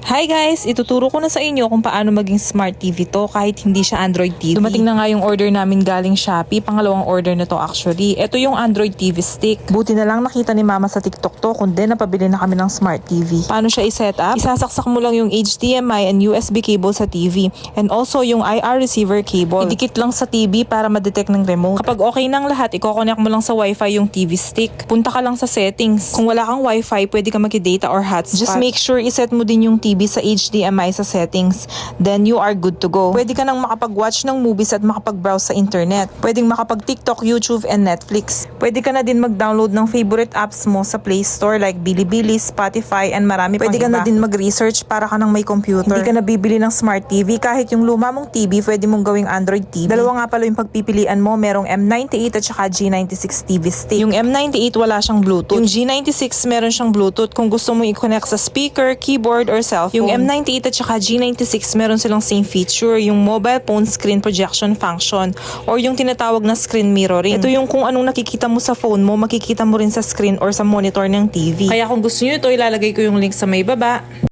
Hi guys! Ituturo ko na sa inyo kung paano maging smart TV to kahit hindi siya Android TV. Dumating na nga yung order namin galing Shopee. Pangalawang order na to actually. Ito yung Android TV stick. Buti na lang nakita ni Mama sa TikTok to kundi napabili na kami ng smart TV. Paano siya i-set up? Isasaksak mo lang yung HDMI and USB cable sa TV and also yung IR receiver cable. Idikit lang sa TV para ma-detect ng remote. Kapag okay nang lahat, i-connect mo lang sa Wi-Fi yung TV stick. Punta ka lang sa settings. Kung wala kang Wi-Fi, pwede ka mag-data or hotspot. Just make sure i-set mo din yung TV sa HDMI sa settings. Then you are good to go. Pwede ka nang makapag-watch ng movies at makapag-browse sa internet. Pwedeng makapag-TikTok, YouTube, and Netflix. Pwede ka na din mag-download ng favorite apps mo sa Play Store like Bilibili, Spotify, and marami pang iba. Pwede ka na din mag-research para ka nang may computer. Hindi ka na bibili ng smart TV. Kahit yung luma mong TV, pwede mong gawing Android TV. Dalawa nga pala yung pagpipilian mo. Merong M98 at saka G96 TV stick. Yung M98 wala siyang Bluetooth. Yung G96 meron siyang Bluetooth kung gusto mong i-connect sa speaker, keyboard, or cellphone. Yung M98 at saka G96 meron silang same feature, yung mobile phone screen projection function or yung tinatawag na screen mirroring. Ito yung kung anong nakikita mo sa phone mo, makikita mo rin sa screen or sa monitor ng TV. Kaya kung gusto nyo ito, ilalagay ko yung link sa may baba.